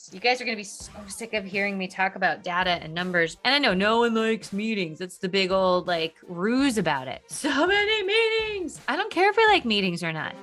You guys are going to be so sick of hearing me talk about data and numbers. And I know no one likes meetings. It's the big old like ruse about it. So many meetings. I don't care if we like meetings or not.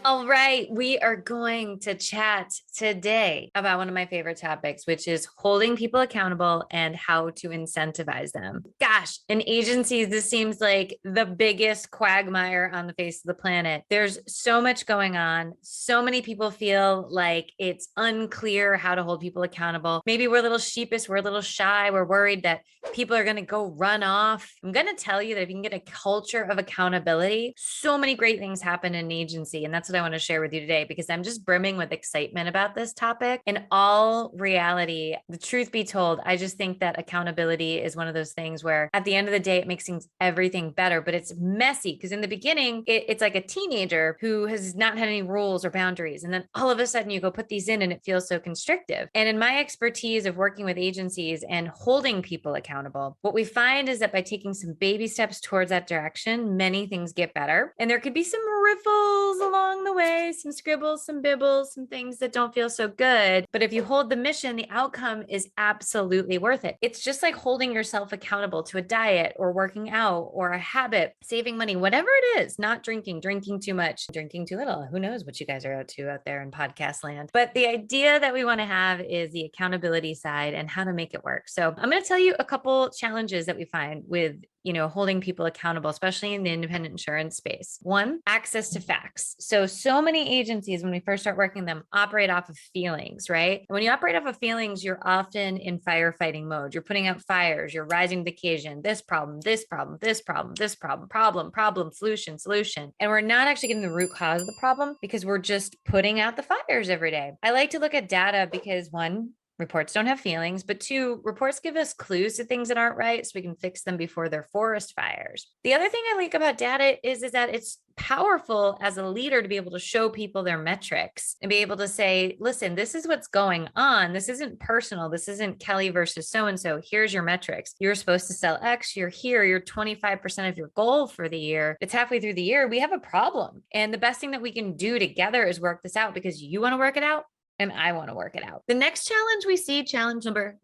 All right, we are going to chat today about one of my favorite topics, which is holding people accountable and how to incentivize them. Gosh, in agencies, this seems like the biggest quagmire on the face of the planet. There's so much going on. So many people feel like it's unclear how to hold people accountable. Maybe we're a little sheepish, we're a little shy, we're worried that people are going to go run off. I'm going to tell you that if you can get a culture of accountability, so many great things happen in an agency. And that's what I want to share with you today, because I'm just brimming with excitement about this topic. In all reality, the truth be told, I just think that accountability is one of those things where at the end of the day, it makes everything better, but it's messy because in the beginning, it's like a teenager who has not had any rules or boundaries. And then all of a sudden you go put these in and it feels so constrictive. And in my expertise of working with agencies and holding people accountable, what we find is that by taking some baby steps towards that direction, many things get better. And there could be some riffles along the way, some scribbles, some bibbles, some things that don't feel so good. But if you hold the mission, the outcome is absolutely worth it. It's just like holding yourself accountable to a diet or working out or a habit, saving money, whatever it is, not drinking too much, drinking too little. Who knows what you guys are out there in podcast land. But the idea that we want to have is the accountability side and how to make it work. So I'm going to tell you a couple challenges that we find with holding people accountable, especially in the independent insurance space. One, access to facts. So many agencies, when we first start working them, operate off of feelings, right? And when you operate off of feelings, you're often in firefighting mode. You're putting out fires, you're rising to the occasion, this problem, solution. And we're not actually getting the root cause of the problem because we're just putting out the fires every day. I like to look at data because one, reports don't have feelings, but two, reports give us clues to things that aren't right so we can fix them before they're forest fires. The other thing I like about data is that it's powerful as a leader to be able to show people their metrics and be able to say, listen, this is what's going on. This isn't personal. This isn't Kelly versus so-and-so. Here's your metrics. You're supposed to sell X. You're here. You're 25% of your goal for the year. It's halfway through the year. We have a problem. And the best thing that we can do together is work this out because you want to work it out. And I want to work it out. The next challenge we see, challenge number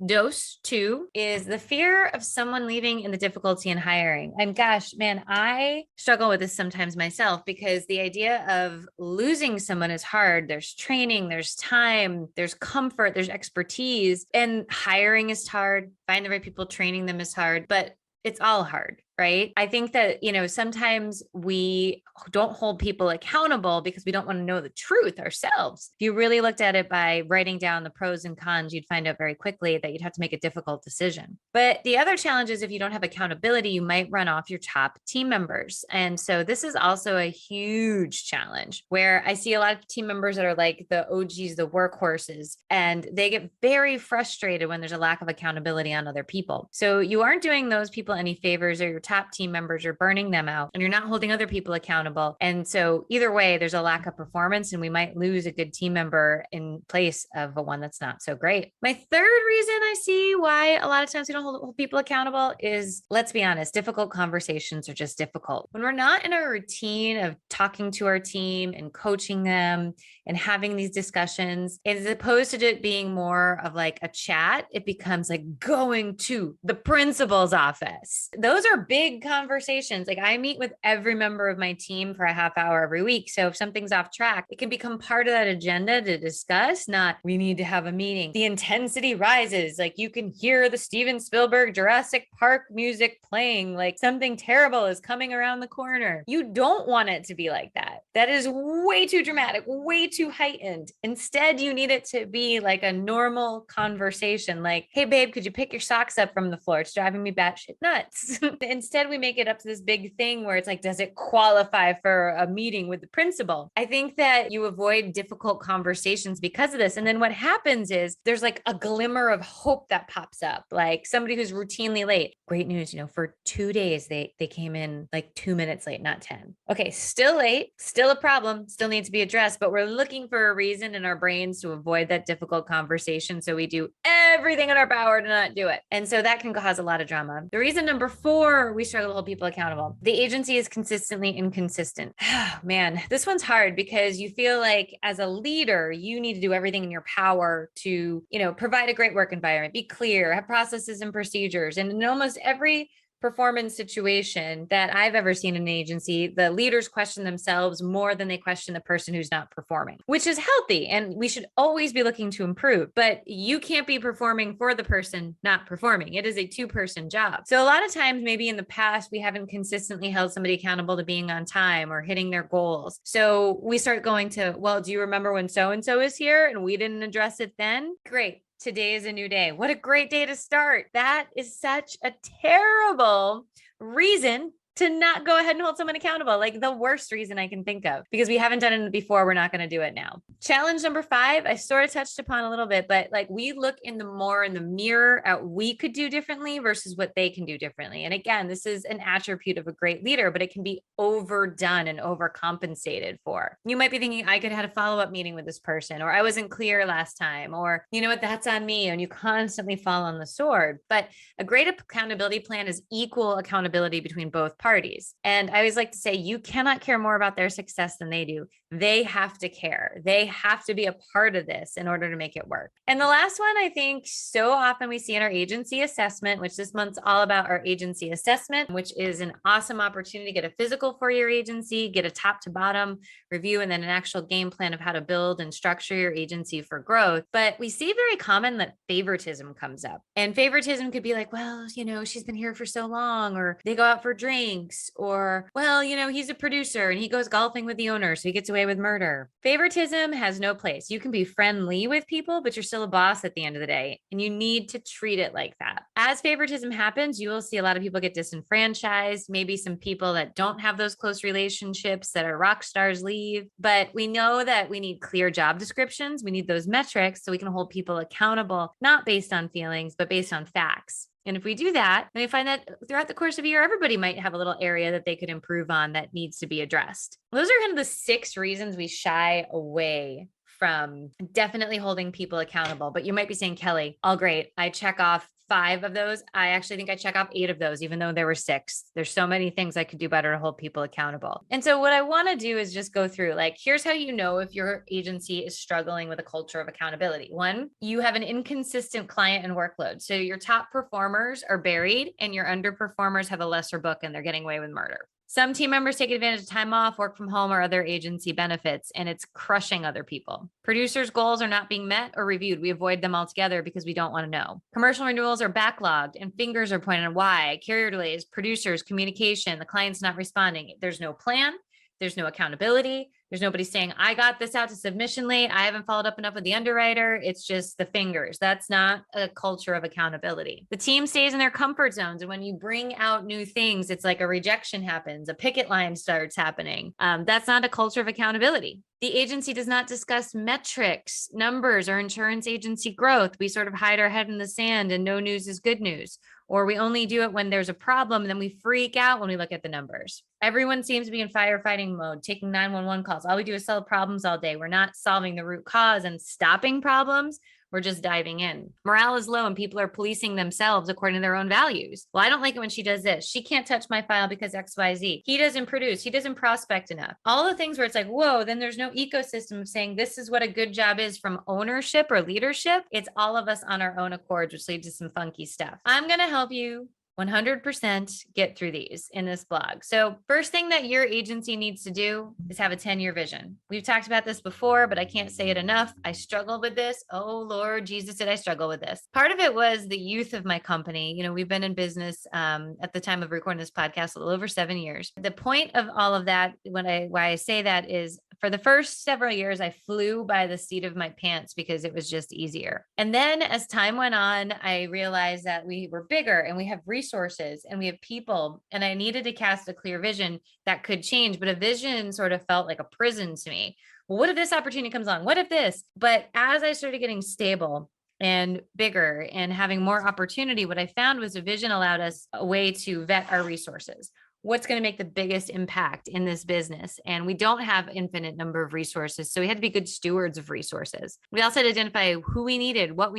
two, is the fear of someone leaving and the difficulty in hiring. And gosh, man, I struggle with this sometimes myself because the idea of losing someone is hard. There's training, there's time, there's comfort, there's expertise, and hiring is hard. Finding the right people, training them is hard, but it's all hard. Right? I think that, sometimes we don't hold people accountable because we don't want to know the truth ourselves. If you really looked at it by writing down the pros and cons, you'd find out very quickly that you'd have to make a difficult decision. But the other challenge is if you don't have accountability, you might run off your top team members. And so this is also a huge challenge where I see a lot of team members that are like the OGs, the workhorses, and they get very frustrated when there's a lack of accountability on other people. So you aren't doing those people any favors, or your top team members, you're burning them out and you're not holding other people accountable. And so either way, there's a lack of performance and we might lose a good team member in place of a one that's not so great. My third reason I see why a lot of times we don't hold people accountable is, let's be honest, difficult conversations are just difficult. When we're not in a routine of talking to our team and coaching them and having these discussions, as opposed to it being more of like a chat, it becomes like going to the principal's office. Those are big conversations. Like I meet with every member of my team for a half hour every week. So if something's off track, it can become part of that agenda to discuss, not we need to have a meeting. The intensity rises. Like you can hear the Steven Spielberg Jurassic Park music playing, like something terrible is coming around the corner. You don't want it to be like that. That is way too dramatic, way too heightened. Instead, you need it to be like a normal conversation. Like, hey babe, could you pick your socks up from the floor? It's driving me batshit nuts. Instead, we make it up to this big thing where it's like, does it qualify for a meeting with the principal? I think that you avoid difficult conversations because of this. And then what happens is there's like a glimmer of hope that pops up. Like somebody who's routinely late. Great news, for 2 days, they came in like 2 minutes late, not 10. Okay, still late, still a problem, still needs to be addressed, but we're looking for a reason in our brains to avoid that difficult conversation. So we do everything everything in our power to not do it. And so that can cause a lot of drama. The reason number 4, we struggle to hold people accountable. The agency is consistently inconsistent. Man, this one's hard because you feel like as a leader, you need to do everything in your power to, provide a great work environment, be clear, have processes and procedures. And in almost every performance situation that I've ever seen in an agency, the leaders question themselves more than they question the person who's not performing, which is healthy. And we should always be looking to improve, but you can't be performing for the person not performing. It is a 2-person job. So a lot of times, maybe in the past, we haven't consistently held somebody accountable to being on time or hitting their goals. So we start going to, well, do you remember when so-and-so is here and we didn't address it then? Great. Today is a new day. What a great day to start. That is such a terrible reason to not go ahead and hold someone accountable. Like the worst reason I can think of, because we haven't done it before. We're not going to do it now. Challenge number 5, I sort of touched upon a little bit, but like we look in the mirror at what we could do differently versus what they can do differently. And again, this is an attribute of a great leader, but it can be overdone and overcompensated for. You might be thinking, I could have had a follow-up meeting with this person, or I wasn't clear last time, or you know what, that's on me. And you constantly fall on the sword. But a great accountability plan is equal accountability between both parties. And I always like to say, you cannot care more about their success than they do. They have to care. They have to be a part of this in order to make it work. And the last one, I think so often we see in our agency assessment, which this month's all about our agency assessment, which is an awesome opportunity to get a physical for your agency, get a top to bottom review, and then an actual game plan of how to build and structure your agency for growth. But we see very common that favoritism comes up. And favoritism could be like, well, she's been here for so long, or they go out for drinks, or, well, he's a producer and he goes golfing with the owner, so he gets away with murder. Favoritism has no place. You can be friendly with people, but you're still a boss at the end of the day, and you need to treat it like that. As favoritism happens, you will see a lot of people get disenfranchised, maybe some people that don't have those close relationships that are rock stars leave. But we know that we need clear job descriptions. We need those metrics so we can hold people accountable, not based on feelings, but based on facts. And if we do that, then we find that throughout the course of a year, everybody might have a little area that they could improve on that needs to be addressed. Those are kind of the 6 reasons we shy away from definitely holding people accountable. But you might be saying, Kelly, all great. I check off 5 of those. I actually think I check off 8 of those, even though there were 6. There's so many things I could do better to hold people accountable. And so what I want to do is just go through, like, here's how you know if your agency is struggling with a culture of accountability. 1, you have an inconsistent client and workload. So your top performers are buried and your underperformers have a lesser book and they're getting away with murder. Some team members take advantage of time off, work from home, or other agency benefits, and it's crushing other people. Producers' goals are not being met or reviewed. We avoid them altogether because we don't want to know. Commercial renewals are backlogged and fingers are pointed at why. Carrier delays, producers, communication, the client's not responding. There's no plan. There's no accountability. There's nobody saying, I got this out to submission late. I haven't followed up enough with the underwriter. It's just the fingers. That's not a culture of accountability. The team stays in their comfort zones. And when you bring out new things, it's like a rejection happens. A picket line starts happening. That's not a culture of accountability. The agency does not discuss metrics, numbers, or insurance agency growth. We sort of hide our head in the sand and no news is good news. Or we only do it when there's a problem and then we freak out when we look at the numbers. Everyone seems to be in firefighting mode, taking 911 calls. All we do is solve problems all day. We're not solving the root cause and stopping problems. We're just diving in. Morale is low and people are policing themselves according to their own values. Well, I don't like it when she does this. She can't touch my file because XYZ. He doesn't produce. He doesn't prospect enough. All the things where it's like, whoa, then there's no ecosystem of saying this is what a good job is from ownership or leadership. It's all of us on our own accord, which leads to some funky stuff. I'm going to help you 100% get through these in this blog. So first thing that your agency needs to do is have a 10-year vision. We've talked about this before, but I can't say it enough. I struggled with this. Oh, Lord Jesus, did I struggle with this? Part of it was the youth of my company. We've been in business at the time of recording this podcast a little over 7 years. The point of all of that, why I say that is for the first several years, I flew by the seat of my pants because it was just easier. And then as time went on, I realized that we were bigger and we have resources and we have people, and I needed to cast a clear vision that could change, but a vision sort of felt like a prison to me. Well, what if this opportunity comes on? What if this? But as I started getting stable and bigger and having more opportunity, what I found was a vision allowed us a way to vet our resources. what's going to make the biggest impact in this business. And we don't have infinite number of resources. So we had to be good stewards of resources. We also had to identify who we needed, what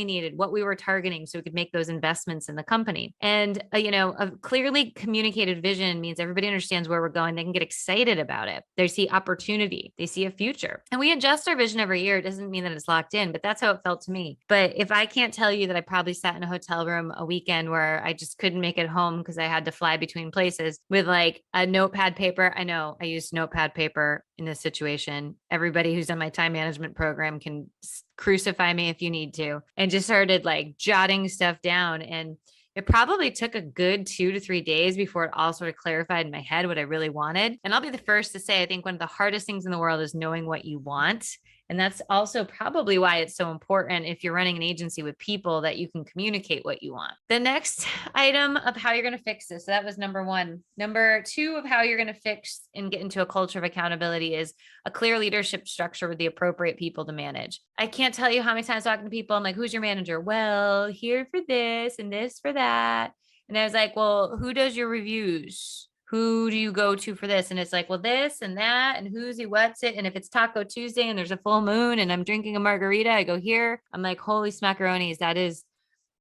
we were targeting so we could make those investments in the company. And, a clearly communicated vision means everybody understands where we're going. They can get excited about it. They see opportunity. They see a future. And we adjust our vision every year. It doesn't mean that it's locked in, but that's how it felt to me. But if I can't tell you that I probably sat in a hotel room a weekend where I just couldn't make it home because I had to fly between places with like a notepad paper. I know I used notepad paper in this situation. Everybody who's done my time management program can crucify me if you need to, and just started like jotting stuff down. And it probably took a good 2 to 3 days before it all sort of clarified in my head what I really wanted. And I'll be the first to say, I think one of the hardest things in the world is knowing what you want. And that's also probably why it's so important if you're running an agency with people that you can communicate what you want. The next item of how you're going to fix this. So that was number one. Number two of how you're going to fix and get into a culture of accountability is a clear leadership structure with the appropriate people to manage. I can't tell you how many times talking to people, I'm like, who's your manager? Well, here for this and this for that. And I was like, well, who does your reviews? Who do you go to for this? And it's like, well, this and that, and who's he, what's it? And if it's Taco Tuesday and there's a full moon and I'm drinking a margarita, I go here. I'm like, holy smackaronis, that is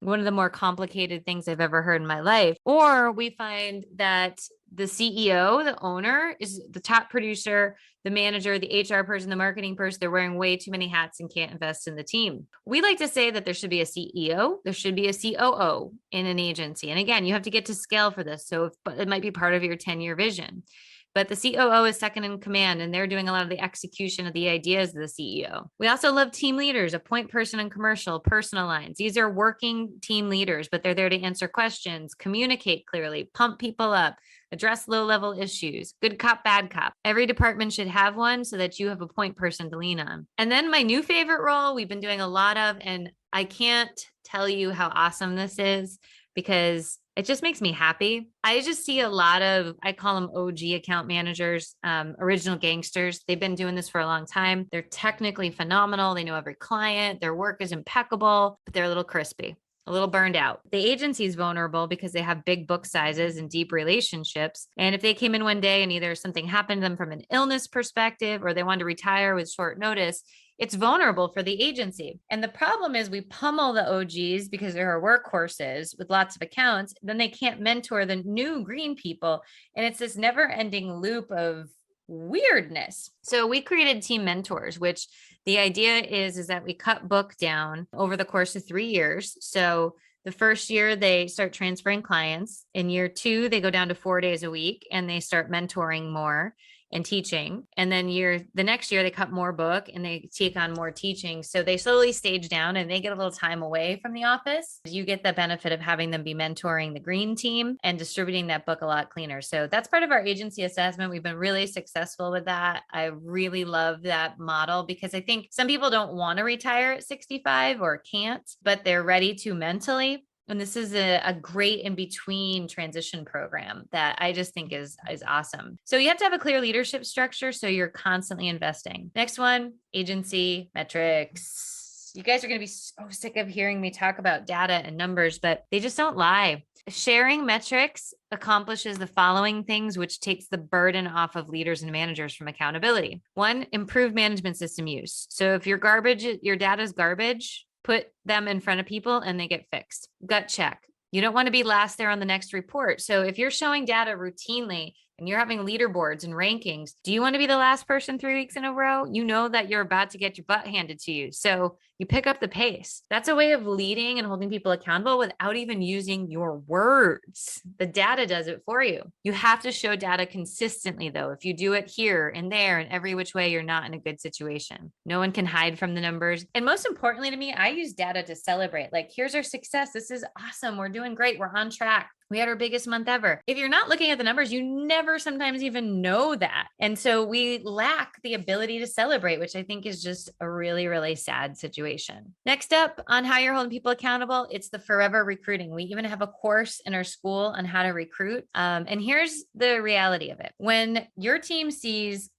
one of the more complicated things I've ever heard in my life. Or we find that the CEO, the owner, is the top producer, the manager, the HR person, the marketing person. They're wearing way too many hats and can't invest in the team. We like to say that there should be a CEO, there should be a COO in an agency. And again, you have to get to scale for this. So it might be part of your 10-year vision. But the COO is second in command, and they're doing a lot of the execution of the ideas of the CEO. We also love team leaders, a point person in commercial, personal lines. These are working team leaders, but they're there to answer questions, communicate clearly, pump people up, address low-level issues, good cop, bad cop. Every department should have one so that you have a point person to lean on. And then my new favorite role we've been doing a lot of, and I can't tell you how awesome this is because it just makes me happy. I just see a lot of, I call them OG account managers, original gangsters. They've been doing this for a long time. They're technically phenomenal. They know every client. Their work is impeccable, but they're a little crispy, a little burned out. The agency is vulnerable because they have big book sizes and deep relationships. And if they came in one day and either something happened to them from an illness perspective or they wanted to retire with short notice, it's vulnerable for the agency. And the problem is we pummel the OGs because they're our workhorses with lots of accounts. Then they can't mentor the new green people. And it's this never ending loop of weirdness. So we created team mentors, which the idea is that we cut book down over the course of 3 years. So the first year they start transferring clients. In year 2, they go down to 4 days a week and they start mentoring more and teaching. And then the next year they cut more book and they take on more teaching. So they slowly stage down and they get a little time away from the office. You get the benefit of having them be mentoring the green team and distributing that book a lot cleaner. So that's part of our agency assessment. We've been really successful with that. I really love that model because I think some people don't want to retire at 65 or can't, but they're ready to mentally. And this is a great in-between transition program that I just think is awesome. So you have to have a clear leadership structure so you're constantly investing. Next one, agency metrics. You guys are going to be so sick of hearing me talk about data and numbers, but they just don't lie. Sharing metrics accomplishes the following things, which takes the burden off of leaders and managers from accountability. One, improved management system use. So if your data is garbage, put them in front of people and they get fixed. Gut check. You don't want to be last there on the next report. So if you're showing data routinely and you're having leaderboards and rankings, do you want to be the last person 3 weeks in a row? You know that you're about to get your butt handed to you. So you pick up the pace. That's a way of leading and holding people accountable without even using your words. The data does it for you. You have to show data consistently, though. If you do it here and there and every which way, you're not in a good situation. No one can hide from the numbers. And most importantly to me, I use data to celebrate. Like, here's our success. This is awesome. We're doing great. We're on track. We had our biggest month ever. If you're not looking at the numbers, you never sometimes even know that. And so we lack the ability to celebrate, which I think is just a really, really sad situation. Next up on how you're holding people accountable, it's the forever recruiting. We even have a course in our school on how to recruit. And here's the reality of it. When your team sees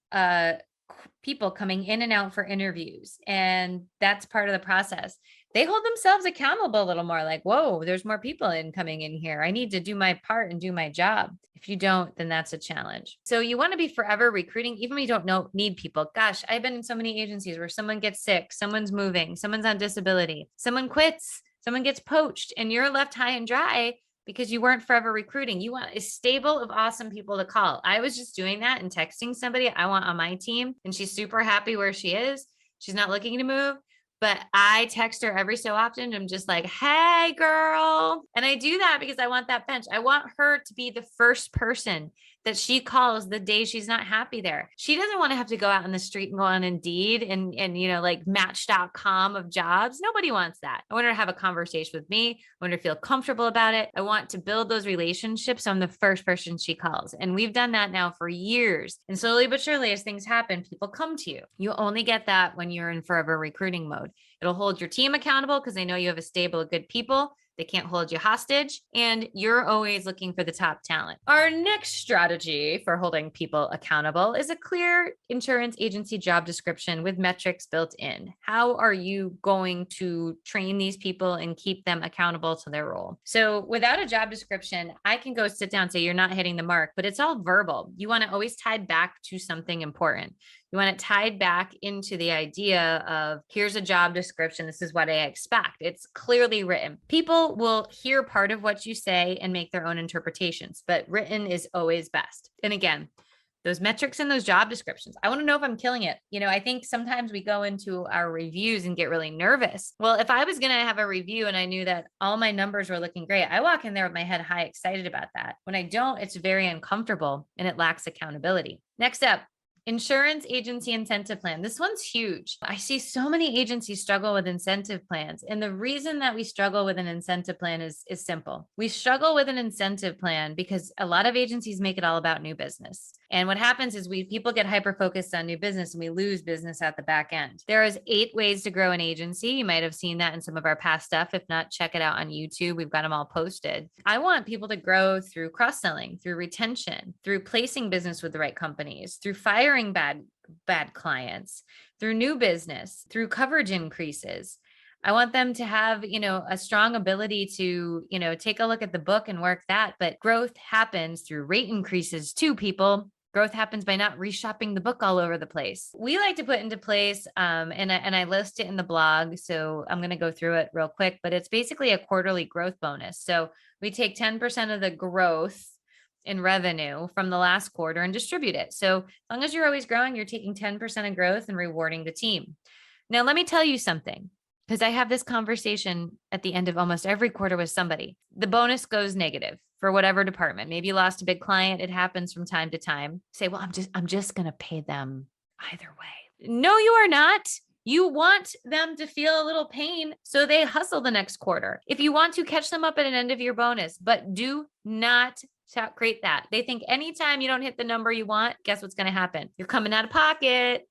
people coming in and out for interviews, and that's part of the process, they hold themselves accountable a little more, like, whoa, there's more people coming in here. I need to do my part and do my job. If you don't, then that's a challenge. So you want to be forever recruiting, even when you don't need people. Gosh, I've been in so many agencies where someone gets sick, someone's moving, someone's on disability, someone quits, someone gets poached, and you're left high and dry because you weren't forever recruiting. You want a stable of awesome people to call. I was just doing that and texting somebody I want on my team, and she's super happy where she is. She's not looking to move. But I text her every so often. I'm just like, hey, girl. And I do that because I want that bench. I want her to be the first person that she calls the day she's not happy there. She doesn't want to have to go out in the street and go on Indeed and like Match.com of jobs. Nobody wants that. I want her to have a conversation with me. I want her to feel comfortable about it. I want to build those relationships. So I'm the first person she calls. And we've done that now for years. And slowly but surely, as things happen, people come to you. You only get that when you're in forever recruiting mode. It'll hold your team accountable because they know you have a stable of good people. They can't hold you hostage, and you're always looking for the top talent. Our next strategy for holding people accountable is a clear insurance agency job description with metrics built in. How are you going to train these people and keep them accountable to their role? So without a job description, I can go sit down and say, you're not hitting the mark, but it's all verbal. You want to always tie back to something important. You want it tied back into the idea of, here's a job description. This is what I expect. It's clearly written. People will hear part of what you say and make their own interpretations, but written is always best. And again, those metrics and those job descriptions, I want to know if I'm killing it. I think sometimes we go into our reviews and get really nervous. Well, if I was going to have a review and I knew that all my numbers were looking great, I walk in there with my head high, excited about that. When I don't, it's very uncomfortable and it lacks accountability. Next up, insurance agency incentive plan. This one's huge. I see so many agencies struggle with incentive plans. And the reason that we struggle with an incentive plan is simple. We struggle with an incentive plan because a lot of agencies make it all about new business. And what happens is people get hyper-focused on new business and we lose business at the back end. There is 8 ways to grow an agency. You might have seen that in some of our past stuff. If not, check it out on YouTube. We've got them all posted. I want people to grow through cross-selling, through retention, through placing business with the right companies, through firing bad clients, through new business, through coverage increases. I want them to have, a strong ability to, take a look at the book and work that. But growth happens through rate increases too, people. Growth happens by not reshopping the book all over the place. We like to put into place, and I list it in the blog, so I'm going to go through it real quick, but it's basically a quarterly growth bonus. So we take 10% of the growth in revenue from the last quarter and distribute it. So as long as you're always growing, you're taking 10% of growth and rewarding the team. Now, let me tell you something, because I have this conversation at the end of almost every quarter with somebody. The bonus goes negative for whatever department. Maybe you lost a big client. It happens from time to time. Say, well, I'm just going to pay them either way. No, you are not. You want them to feel a little pain so they hustle the next quarter. If you want to, catch them up at an end of your bonus, but do not create that. They think anytime you don't hit the number you want, guess what's going to happen? You're coming out of pocket.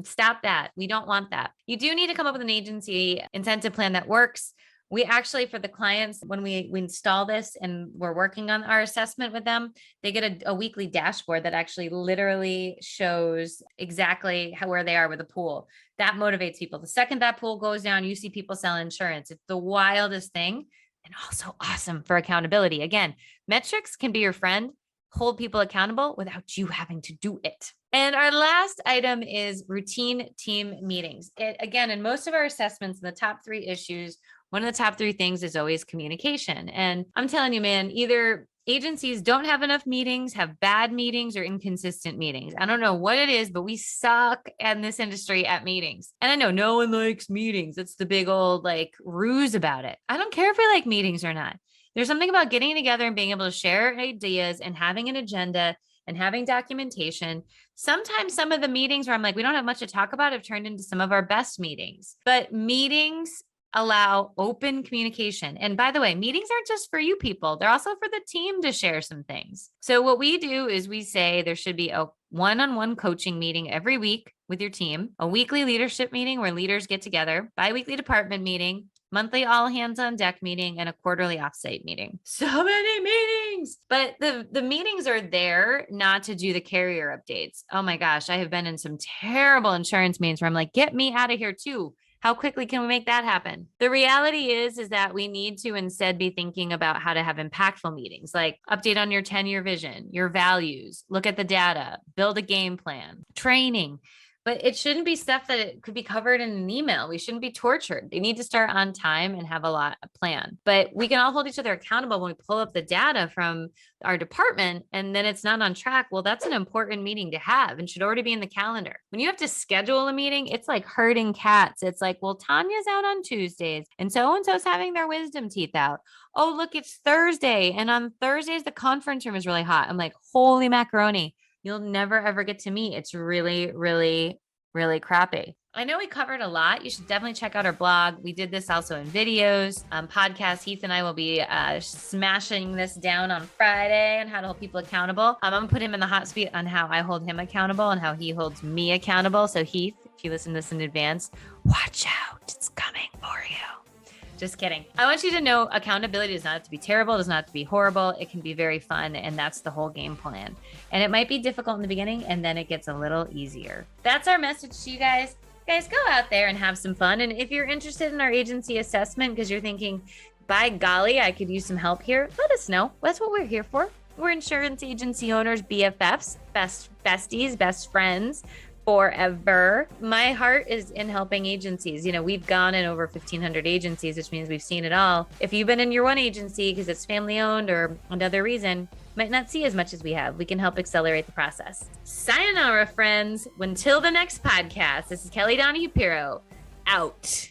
Stop that. We don't want that. You do need to come up with an agency incentive plan that works. We actually, for the clients, when we install this and we're working on our assessment with them, they get a weekly dashboard that actually literally shows exactly where they are with the pool. That motivates people. The second that pool goes down, you see people sell insurance. It's the wildest thing. And also awesome for accountability. Again, metrics can be your friend, hold people accountable without you having to do it. And our last item is routine team meetings. Again, in most of our assessments, in the top 3 issues, one of the top 3 things is always communication. And I'm telling you, man, either agencies don't have enough meetings, have bad meetings, or inconsistent meetings. I don't know what it is, but we suck in this industry at meetings. And I know no one likes meetings. It's the big old ruse about it. I don't care if we like meetings or not. There's something about getting together and being able to share ideas and having an agenda and having documentation. Sometimes some of the meetings where I'm like, we don't have much to talk about have turned into some of our best meetings. But meetings allow open communication. And by the way, meetings aren't just for you people. They're also for the team to share some things. So what we do is we say there should be a one-on-one coaching meeting every week with your team, a weekly leadership meeting where leaders get together, bi-weekly department meeting, monthly all hands on deck meeting, and a quarterly offsite meeting. So many meetings, but the meetings are there not to do the carrier updates. Oh my gosh, I have been in some terrible insurance meetings where I'm like, get me out of here too. How quickly can we make that happen? The reality is that we need to instead be thinking about how to have impactful meetings, like update on your 10-year vision, your values, look at the data, build a game plan, training. But it shouldn't be stuff that it could be covered in an email. We shouldn't be tortured. They need to start on time and have a lot of plan. But we can all hold each other accountable when we pull up the data from our department and then it's not on track. Well, that's an important meeting to have and should already be in the calendar. When you have to schedule a meeting, it's like herding cats. It's like, well, Tanya's out on Tuesdays and so's having their wisdom teeth out. Oh, look, it's Thursday. And on Thursdays, the conference room is really hot. I'm like, holy macaroni. You'll never, ever get to meet. It's really, really, really crappy. I know we covered a lot. You should definitely check out our blog. We did this also in videos, podcasts. Heath and I will be smashing this down on Friday on how to hold people accountable. I'm going to put him in the hot seat on how I hold him accountable and how he holds me accountable. So Heath, if you listen to this in advance, watch out. It's coming for you. Just kidding. I want you to know accountability does not have to be terrible. It does not have to be horrible. It can be very fun. And that's the whole game plan. And it might be difficult in the beginning and then it gets a little easier. That's our message to you guys. Guys, go out there and have some fun. And if you're interested in our agency assessment because you're thinking, by golly, I could use some help here, let us know. That's what we're here for. We're insurance agency owners, BFFs, best besties, best friends. Forever. My heart is in helping agencies. You know, we've gone in over 1,500 agencies, which means we've seen it all. If you've been in your one agency because it's family owned or another reason, might not see as much as we have. We can help accelerate the process. Sayonara, friends. Until the next podcast, this is Kelly Donahue-Piro, out.